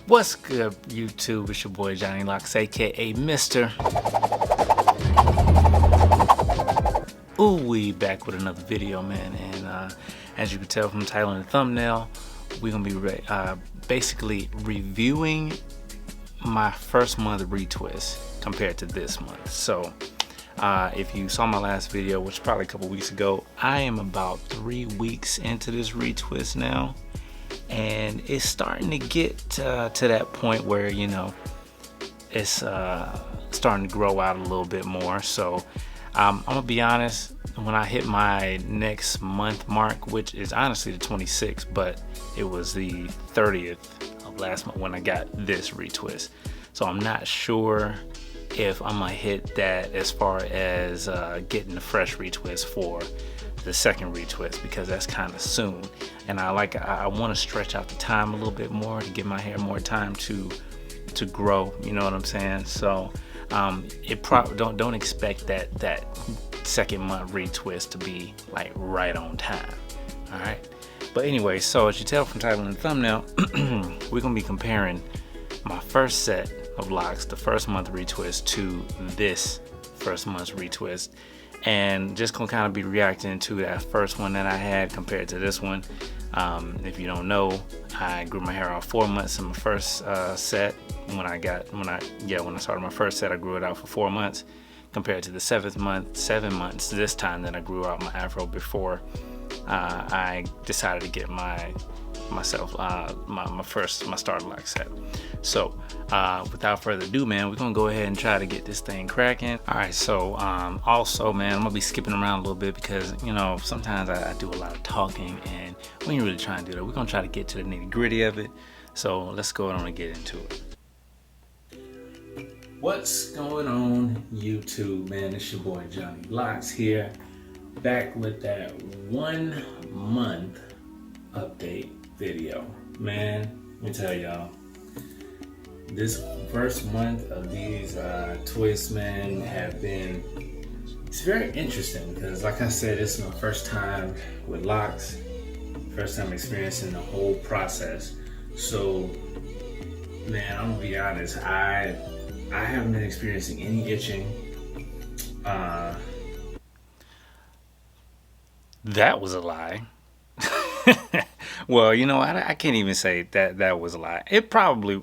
What's good, YouTube? It's your boy JohnnyLox, aka Mr. We back with another video, man. And as you can tell from the title and the thumbnail, we're gonna be basically reviewing my first month retwist compared to this month. So if you saw my last video, which was probably a couple weeks ago, I am about 3 weeks into this retwist now, and it's starting to get to that point where, you know, it's starting to grow out a little bit more. So I'm gonna be honest, when I hit my next month mark, which is honestly the 26th, but it was the 30th of last month when I got this retwist. So I'm not sure if I'm gonna hit that as far as getting the fresh retwist for the second retwist, because that's kind of soon, and I want to stretch out the time a little bit more to give my hair more time to grow, you know what I'm saying? So it probably don't expect that second month retwist to be like right on time. All right, but anyway, so as you tell from title and thumbnail, we're gonna be comparing my first set of locks, the first month retwist, to this first month's retwist, and just gonna kind of be reacting to that first one that I had compared to this one. If you don't know, I grew my hair out 4 months in my first set. When I started my first set, I grew it out for 4 months, compared to the 7 months this time that I grew out my afro before I decided to get my starter lock set. So without further ado, man, we're gonna go ahead and try to get this thing cracking. All right, so also, man, I'm gonna be skipping around a little bit because, you know, sometimes I do a lot of talking and we ain't really trying to do that. We're gonna try to get to the nitty-gritty of it. So let's go on and get into it. What's going on, YouTube, man? It's your boy JohnnyLox here, back with that 1 month update video. Man, let me tell y'all, this first month of these twists, man, it's very interesting because, like I said, it's my first time with locks, first time experiencing the whole process. So, man, I'm gonna be honest, I haven't been experiencing any itching. That was a lie. Well, you know, I can't even say that was a lie. It probably,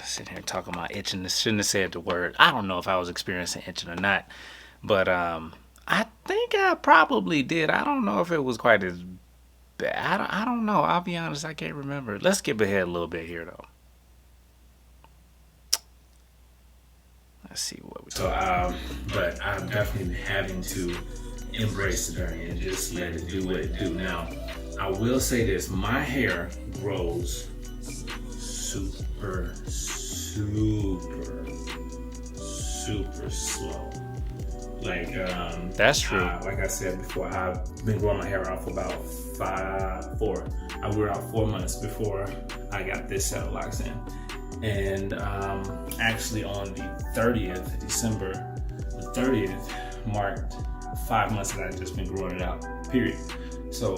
sitting here talking about itching, shouldn't have said the word. I don't know if I was experiencing itching or not, but I think I probably did. I don't know if it was quite as bad. I don't know. I'll be honest, I can't remember. Let's skip ahead a little bit here, though. Let's see what we talking. But I'm definitely having to embrace the journey and just let it do what it do. Now, I will say this: my hair grows super slow. Like that's true. Like I said before, I've been growing my hair out for about I grew out 4 months before I got this set of locks in. And actually on the 30th, December the 30th, marked 5 months that I've just been growing it out, period. So,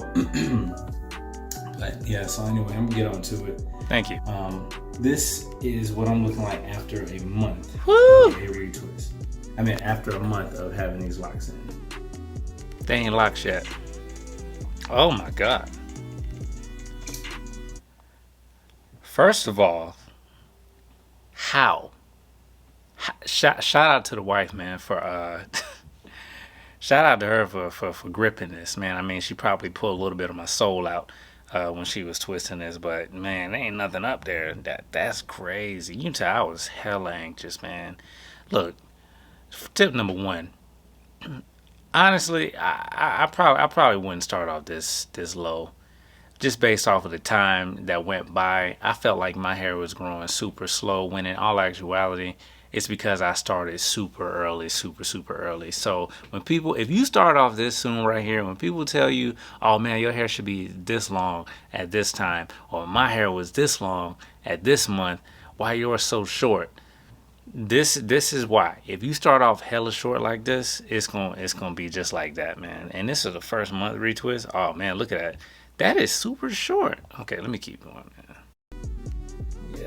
but yeah, so anyway, I'm gonna get on to it. Thank you. This is what I'm looking like after a month of a retwist. I mean, after a month of having these locks in. They ain't locks yet. Oh my God. First of all, how? Shout out to the wife, man, for shout out to her for gripping this, man. I mean, she probably pulled a little bit of my soul out when she was twisting this, but man, there ain't nothing up there. That's crazy. You can tell I was hella anxious, man. Look, tip number 1. Honestly, I probably wouldn't start off this low. Just based off of the time that went by, I felt like my hair was growing super slow, when in all actuality, it's because I started super early. So if you start off this soon right here, when people tell you, oh man, your hair should be this long at this time, or my hair was this long at this month, why yours so short? This is why. If you start off hella short like this, it's gonna be just like that, man. And this is the first month retwist. Oh man, look at that. That is super short. Okay, let me keep going, man.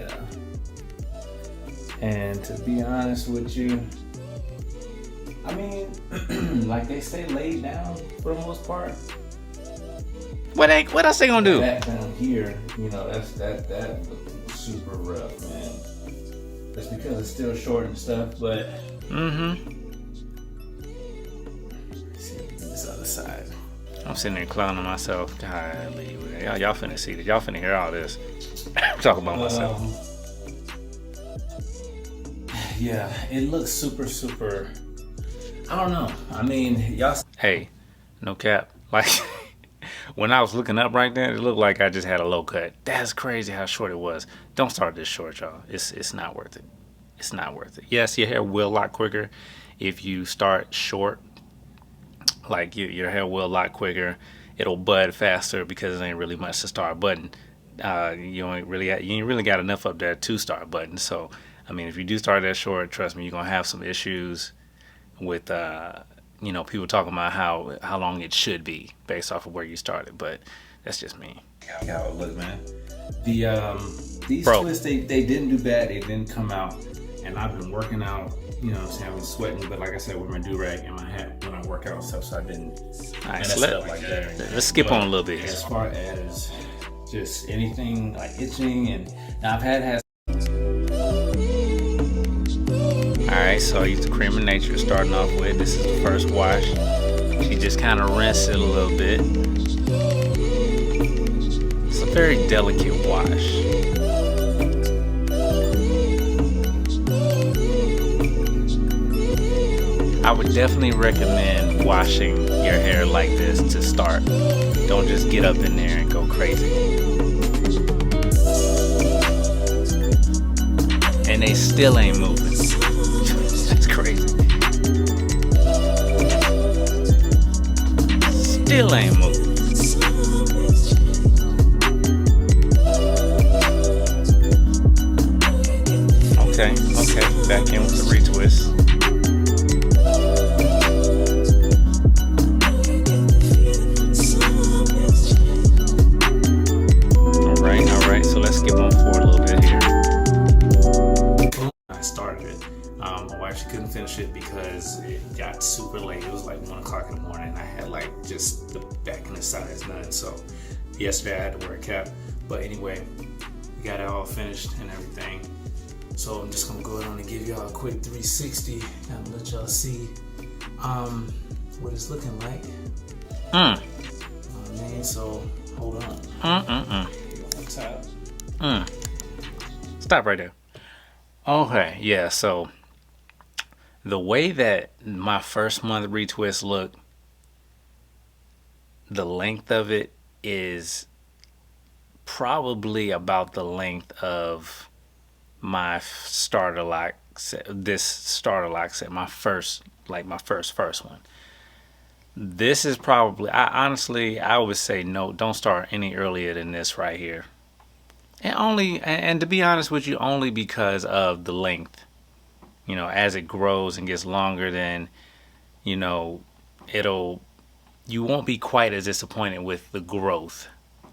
Yeah. And to be honest with you, I mean, like they stay laid down for the most part. What else they gonna do? That down here, you know, that looks super rough, man. That's because it's still short and stuff, but let's see this other side. I'm sitting there clowning myself. Golly, y'all finna see this. Y'all finna hear all this. Talk about myself. Yeah, it looks super. I don't know. I mean, y'all. Hey, no cap. Like when I was looking up right there, it looked like I just had a low cut. That's crazy how short it was. Don't start this short, y'all. It's not worth it. It's not worth it. Yes, your hair will lock quicker if you start short. Like your hair will lock quicker. It'll bud faster because there ain't really much to start budding. You ain't really got enough up there to start budding. So I mean, if you do start that short, trust me, you're gonna have some issues with you know, people talking about how long it should be based off of where you started. But that's just me. How it look, man. These twists, they didn't do bad. They didn't come out. And I've been working out, you know what I'm saying, I've been sweating, but like I said, with my do-rag and my hat when I work out and stuff, so I didn't mess it up like that. Let's skip on a little bit. As far as just anything like itching, and now I've had Alright, so I use the Cream of Nature starting off with. This is the first wash. You just kind of rinse it a little bit. It's a very delicate wash. I would definitely recommend washing your hair like this to start. Don't just get up in there and go crazy. And they still ain't moving. That's crazy. Still ain't moving. Okay, back in with the retwist. Alright, so let's skip on forward a little bit here. I started it. My wife, she couldn't finish it because it got super late. It was like 1 o'clock in the morning, and I had like just the back and the sides done. So yesterday I had to wear a cap. But anyway, we got it all finished and everything. So I'm just gonna go ahead and give y'all a quick 360 and let y'all see what it's looking like. Man, so hold on. Stop right there. Okay, yeah, so the way that my first month retwist looked, the length of it is probably about the length of my starter lock set, this starter lock set, my first one. This is probably, I would say no, don't start any earlier than this right here. And to be honest with you, only because of the length. You know, as it grows and gets longer, then, you know, you won't be quite as disappointed with the growth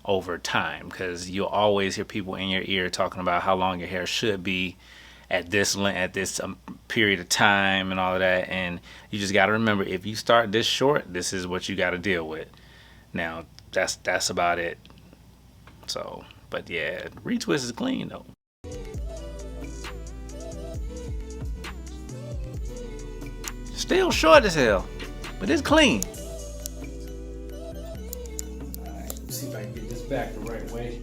over time, because you'll always hear people in your ear talking about how long your hair should be at this period of time and all of that. And you just got to remember, if you start this short, this is what you got to deal with. Now, that's about it. So, but yeah, retwist is clean though. Still short as hell, but it's clean. Alright, let's see if I can get this back the right way.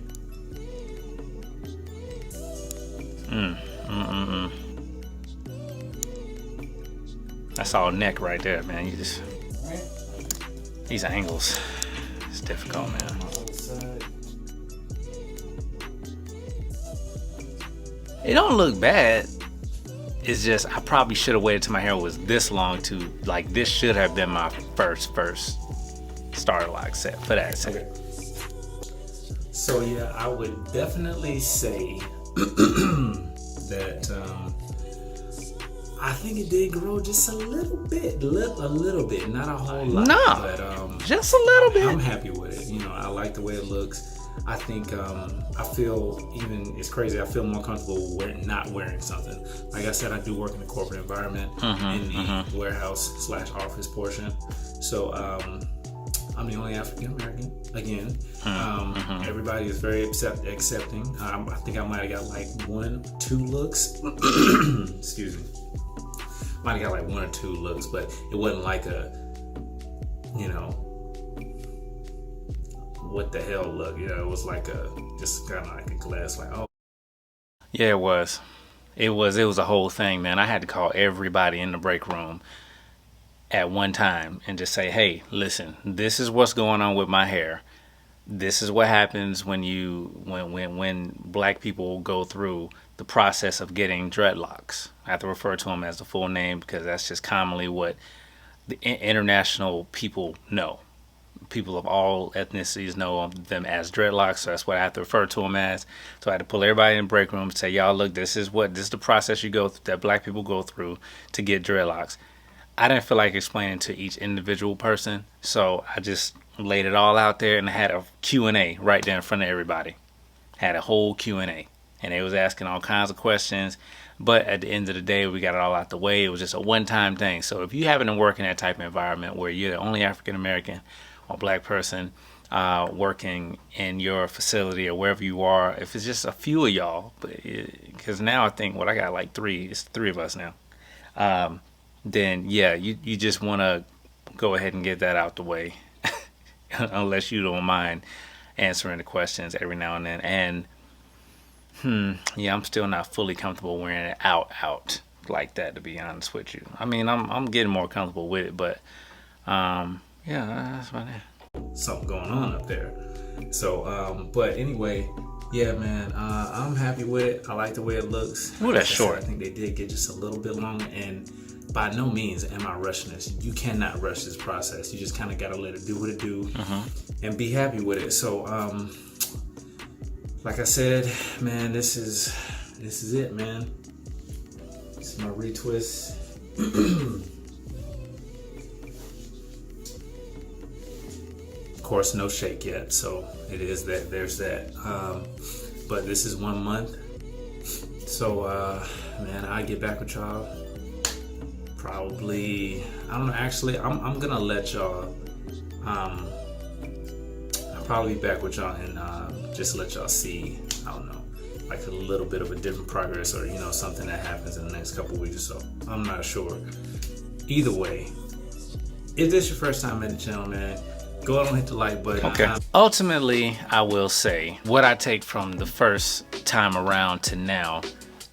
That's all neck right there, man. You just, these angles, it's difficult, man. It don't look bad. It's just, I probably should have waited till my hair was this long to, like, this should have been my first starter lock set for that set. Okay. So yeah, I would definitely say that I think it did grow just a little bit, not a whole lot. No, but just a little bit. I'm happy with it. You know, I like the way it looks. I think I feel, even, it's crazy, I feel more comfortable not wearing something. Like I said, I do work in the corporate environment, in the warehouse / office portion. So I'm the only African American again. Everybody is very accepting. I think I might have got like 1-2 looks. Excuse me. Might have got like 1 or 2 looks, but it wasn't like a, you know, what the hell look. You know, it was like just kind of like a glass, like, oh. Yeah, it was. It was a whole thing, man. I had to call everybody in the break room at one time and just say, hey, listen, this is what's going on with my hair. This is what happens when black people go through the process of getting dreadlocks. I have to refer to them as the full name because that's just commonly what the international people know. People of all ethnicities know them as dreadlocks, so that's what I have to refer to them as. So I had to pull everybody in the break room and say, y'all, look, this is the process that black people go through to get dreadlocks. I didn't feel like explaining to each individual person, so I just laid it all out there and I had a Q&A right there in front of everybody. Had a whole Q&A, and they was asking all kinds of questions, but at the end of the day, we got it all out the way. It was just a one-time thing. So if you happen to work in that type of environment where you're the only African American or black person working in your facility or wherever you are, if it's just a few of y'all, because now I think I got like 3, it's 3 of us now, then yeah, you just want to go ahead and get that out the way. Unless you don't mind answering the questions every now and then. And yeah, I'm still not fully comfortable wearing it out like that, to be honest with you. I mean, I'm getting more comfortable with it, but yeah, that's about it. Something going on up there. So but anyway, yeah, man, I'm happy with it. I like the way it looks. Ooh, that's short. I think they did get just a little bit long, and by no means am I rushing this. You cannot rush this process. You just kind of got to let it do what it do and be happy with it. So like I said, man, this is it, man. This is my retwist. Of course, no shake yet, so it is that. There's that. But this is 1 month. So man, I'll get back with y'all probably, I don't know, actually I'm gonna let y'all I'll probably be back with y'all and just let y'all see, I don't know, like a little bit of a different progress, or, you know, something that happens in the next couple weeks or so. I'm not sure. Either way, if this is your first time at the channel, man, go ahead and hit the like button. Okay. Ultimately, I will say what I take from the first time around to now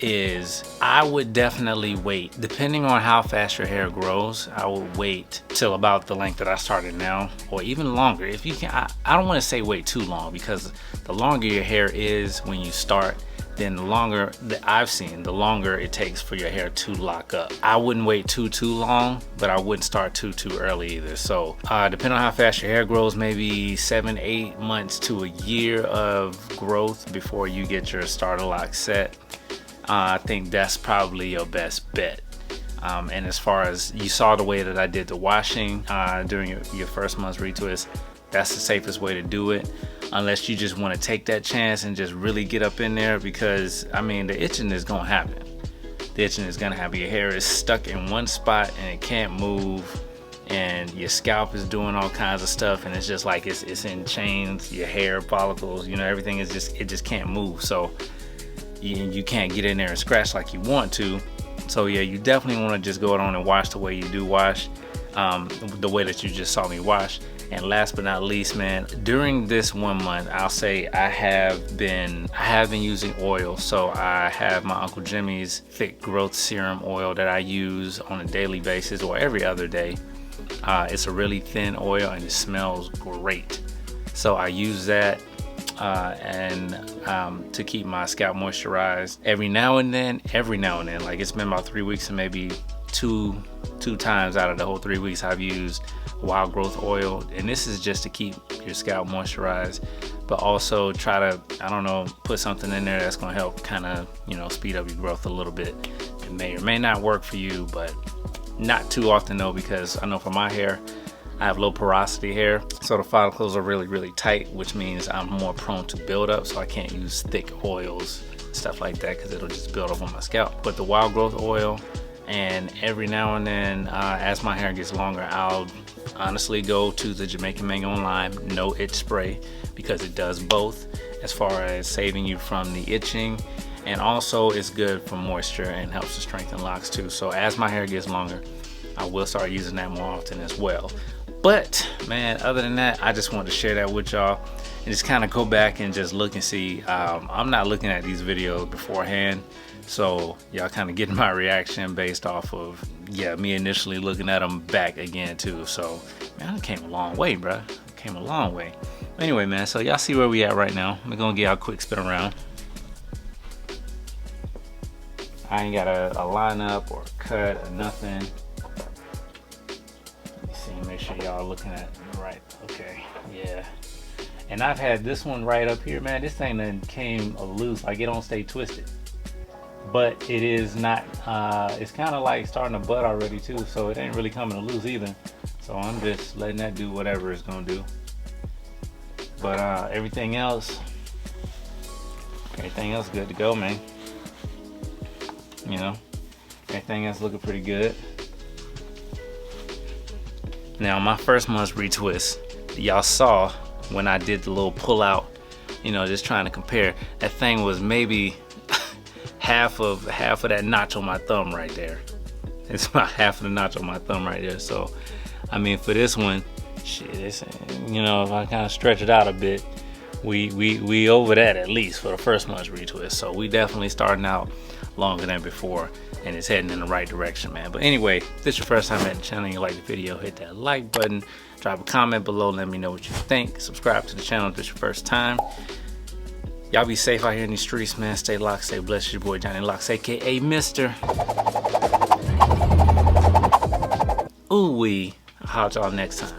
is I would definitely wait, depending on how fast your hair grows. I would wait till about the length that I started now, or even longer if you can. I don't want to say wait too long, because the longer your hair is when you start, then the longer that I've seen, the longer it takes for your hair to lock up. I wouldn't wait too long, but I wouldn't start too early either. So depending on how fast your hair grows, maybe 7-8 months to a year of growth before you get your starter lock set. I think that's probably your best bet. And as far as you saw the way that I did the washing during your first month's retwist, that's the safest way to do it, unless you just want to take that chance and just really get up in there, because I mean, the itching is gonna happen. The itching is gonna happen. Your hair is stuck in one spot and it can't move, and your scalp is doing all kinds of stuff, and it's just like it's in chains. Your hair follicles, you know, everything is just can't move. So you can't get in there and scratch like you want to. So yeah, you definitely want to just go on and wash the way you do wash, the way that you just saw me wash. And last but not least, man, during this 1 month, I'll say I have been using oil. So I have my Uncle Jimmy's thick growth serum oil that I use on a daily basis or every other day. It's a really thin oil and it smells great. So I use that to keep my scalp moisturized every now and then. Like, it's been about 3 weeks, and maybe two times out of the whole 3 weeks I've used wild growth oil, and this is just to keep your scalp moisturized, but also try to, I don't know, put something in there that's going to help kind of, you know, speed up your growth a little bit. It may or may not work for you, but not too often though, because I know for my hair, I have low porosity hair, so the follicles are really tight, which means I'm more prone to buildup, so I can't use thick oils, stuff like that, because it'll just build up on my scalp. But the wild growth oil, and every now and then, as my hair gets longer, I'll honestly go to the Jamaican Mango and Lime No Itch Spray, because it does both, as far as saving you from the itching, and also it's good for moisture and helps to strengthen locks too. So as my hair gets longer, I will start using that more often as well. But man, other than that, I just wanted to share that with y'all and just kind of go back and just look and see. I'm not looking at these videos beforehand, so y'all kind of getting my reaction based off of, yeah, me initially looking at them back again too. So man, I came a long way, bro. Came a long way. Anyway, man, so y'all see where we at right now. We're gonna get y'all a quick spin around. I ain't got a lineup or cut or nothing. Let me see, make sure y'all looking at right. Okay, yeah. And I've had this one right up here, man. This thing then came loose, like it don't stay twisted. But it is not, it's kind of like starting to bud already too, so it ain't really coming loose either. So I'm just letting that do whatever it's gonna do. But everything else good to go, man. You know, everything else looking pretty good. Now my first month's retwist, y'all saw when I did the little pull out, you know, just trying to compare. That thing was maybe half of that notch on my thumb right there. It's about half of the notch on my thumb right there. So I mean, for this one, shit, it's, you know, if I kind of stretch it out a bit, we over that at least for the first month's retwist. So we definitely starting out longer than before, and it's heading in the right direction, man. But anyway, if this is your first time at the channel and you like the video, hit that like button, drop a comment below, let me know what you think. Subscribe to the channel if this is your first time. Y'all be safe out here in these streets, man. Stay locked, stay blessed. It's your boy JohnnyLox, aka Mr. Ooh wee. I'll holler at y'all next time.